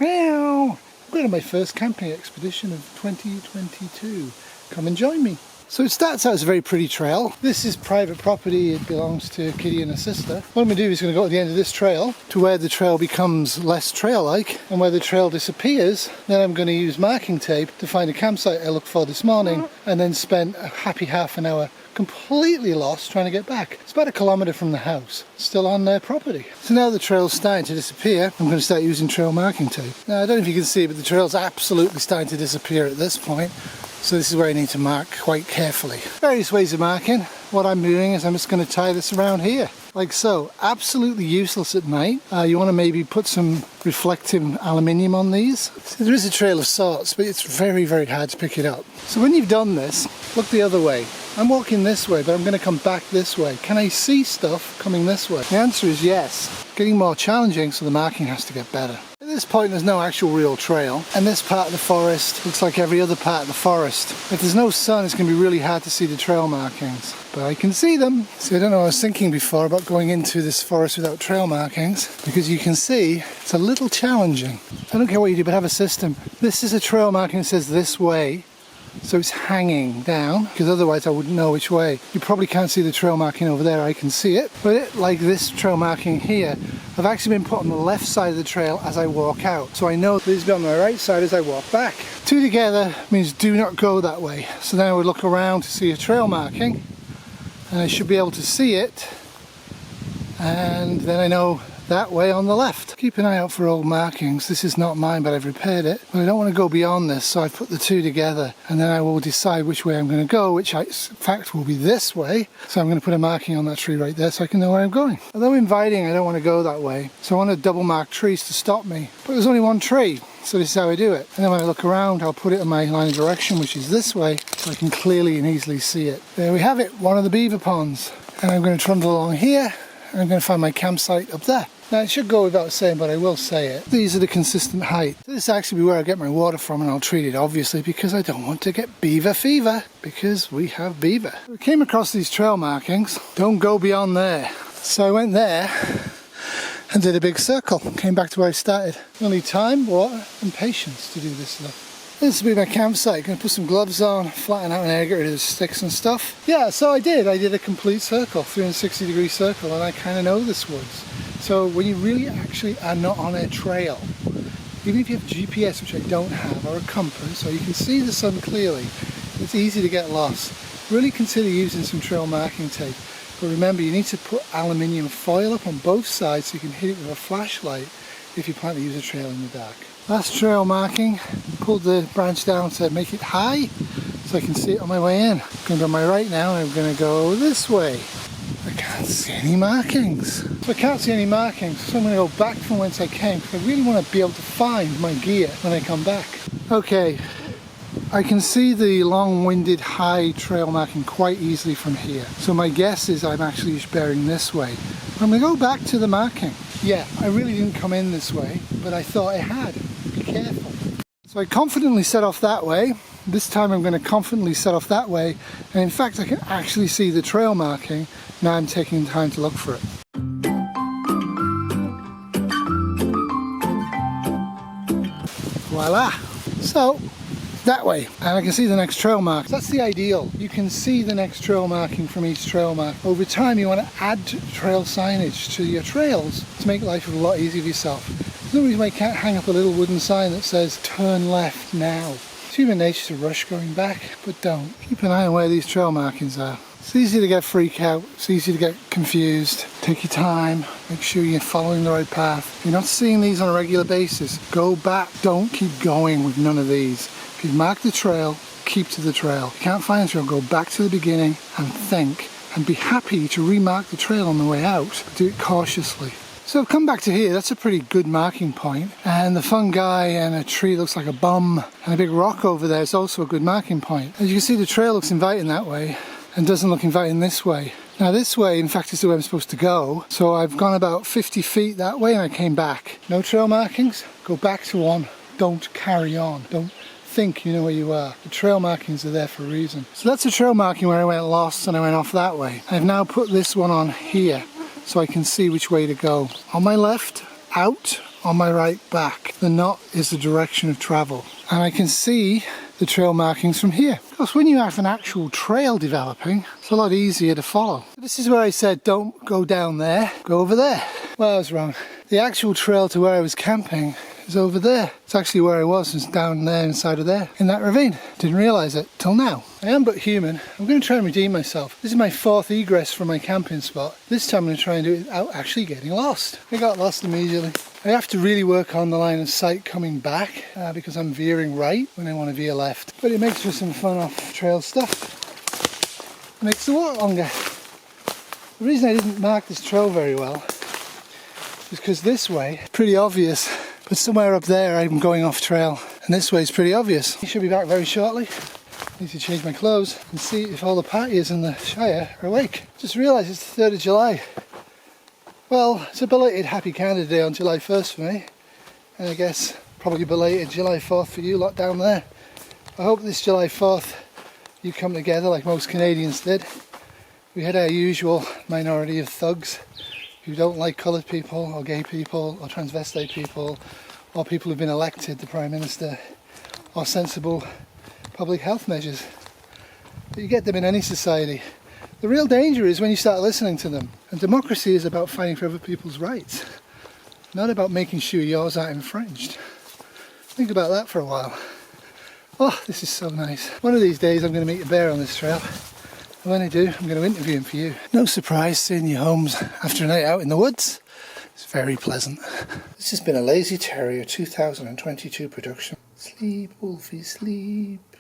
Meow! I'm going on my first camping expedition of 2022. Come and join me. So it starts out as a very pretty trail. This is private property, it belongs to Kitty and her sister. What I'm going to do is going to go to the end of this trail to where the trail becomes less trail-like, and where the trail disappears, then I'm going to use marking tape to find a campsite I looked for this morning, and then spend a happy half an hour completely lost trying to get back. It's about 1 kilometre from the house, still on their property. So now the trail's starting to disappear, I'm going to start using trail marking tape. Now I don't know if you can see, but the trail's absolutely starting to disappear at this point. So this is where I need to mark quite carefully. Various ways of marking. What I'm doing is I'm just going to tie this around here, like so. Absolutely useless at night. You want to maybe put some reflective aluminium on these. So there is a trail of sorts, but it's very, very hard to pick it up. So when you've done this, look the other way. I'm walking this way, but I'm going to come back this way. Can I see stuff coming this way? The answer is yes. It's getting more challenging, so the marking has to get better. At this point there's no actual real trail, and this part of the forest looks like every other part of the forest. If there's no sun, it's going to be really hard to see the trail markings, but I can see them. See, I don't know what I was thinking before about going into this forest without trail markings, because you can see it's a little challenging. I don't care what you do, but have a system. This is a trail marking that says this way, so it's hanging down, because otherwise I wouldn't know which way. You probably can't see the trail marking over there, I can see it. But like this trail marking here, I've actually been put on the left side of the trail as I walk out. So I know this will be on my right side as I walk back. Two together means do not go that way. So then I would look around to see a trail marking, and I should be able to see it. And then I know that way on the left. Keep an eye out for old markings. This is not mine, but I've repaired it. But I don't want to go beyond this, so I've put the two together, and then I will decide which way I'm going to go, which in fact will be this way. So I'm going to put a marking on that tree right there so I can know where I'm going. Although inviting, I don't want to go that way, so I want to double mark trees to stop me. But there's only one tree, so this is how I do it. And then when I look around, I'll put it in my line of direction, which is this way, so I can clearly and easily see it. There we have it, one of the beaver ponds. And I'm going to trundle along here, and I'm going to find my campsite up there. Now it should go without saying, but I will say it. These are the consistent height. This is actually where I get my water from, and I'll treat it obviously because I don't want to get beaver fever, because we have beaver. We came across these trail markings. Don't go beyond there. So I went there and did a big circle. Came back to where I started. You'll need time, water and patience to do this stuff. This will be my campsite. Gonna put some gloves on, flatten out an area, get rid of the sticks and stuff. Yeah, so I did a complete circle, 360-degree circle, and I kind of know this woods. So when you really actually are not on a trail, even if you have GPS, which I don't have, or a compass, so you can see the sun clearly, it's easy to get lost. Really consider using some trail marking tape. But remember, you need to put aluminium foil up on both sides so you can hit it with a flashlight if you plan to use a trail in the dark. Last trail marking, pulled the branch down to make it high so I can see it on my way in. I'm going to go on my right now, and I'm going to go this way. I can't see any markings. So I can't see any markings, so I'm going to go back from whence I came, because I really want to be able to find my gear when I come back. Okay, I can see the long-winded high trail marking quite easily from here. So my guess is I'm actually just bearing this way. I'm going to go back to the marking. Yeah, I really didn't come in this way, but I thought I had. Be careful. So I confidently set off that way. This time I'm going to confidently set off that way, and in fact I can actually see the trail marking. Now I'm taking time to look for it. Voila! So, that way, and I can see the next trail mark. That's the ideal. You can see the next trail marking from each trail mark. Over time you want to add trail signage to your trails to make life a lot easier for yourself. There's no reason why you can't hang up a little wooden sign that says turn left now. It's human nature to rush going back, but don't. Keep an eye on where these trail markings are. It's easy to get freaked out, it's easy to get confused. Take your time, make sure you're following the right path. If you're not seeing these on a regular basis, go back. Don't keep going with none of these. If you've marked the trail, keep to the trail. If you can't find the trail, go back to the beginning and think, and be happy to remark the trail on the way out. Do it cautiously. So I've come back to here. That's a pretty good marking point. And the fungi and a tree looks like a bum, and a big rock over there is also a good marking point. As you can see, the trail looks inviting that way and doesn't look inviting this way. Now this way, in fact, is the way I'm supposed to go. So I've gone about 50 feet that way and I came back. No trail markings, go back to one. Don't carry on. Don't think you know where you are. The trail markings are there for a reason. So that's a trail marking where I went lost and I went off that way. I've now put this one on here so I can see which way to go. On my left, out on my right back. The knot is the direction of travel. And I can see the trail markings from here. Of course, when you have an actual trail developing, it's a lot easier to follow. This is where I said don't go down there, go over there. Well, I was wrong. The actual trail to where I was camping is over there. It's actually where I was down there inside of there, in that ravine. Didn't realise it till now. I am but human. I'm going to try and redeem myself. This is my 4th egress from my camping spot. This time I'm going to try and do it without actually getting lost. I got lost immediately. I have to really work on the line of sight coming back because I'm veering right when I want to veer left. But it makes for some fun off-trail stuff. It makes the walk longer. The reason I didn't mark this trail very well is because this way, pretty obvious, but somewhere up there I'm going off trail, and this way is pretty obvious. I should be back very shortly. I need to change my clothes and see if all the partiers in the Shire are awake. Just realised it's the 3rd of July. Well, it's a belated Happy Canada Day on July 1st for me, and I guess probably belated July 4th for you lot down there. I hope this July 4th you come together like most Canadians did. We had our usual minority of thugs who don't like coloured people or gay people or transvestite people or people who've been elected to Prime Minister or sensible public health measures. But you get them in any society. The real danger is when you start listening to them. And democracy is about fighting for other people's rights, not about making sure yours aren't infringed. Think about that for a while. Oh, this is so nice. One of these days I'm going to meet a bear on this trail. And when I do, I'm going to interview him for you. No surprise seeing your homes after a night out in the woods. It's very pleasant. This has been a Lazy Terrier 2022 production. Sleep, Wolfie, sleep.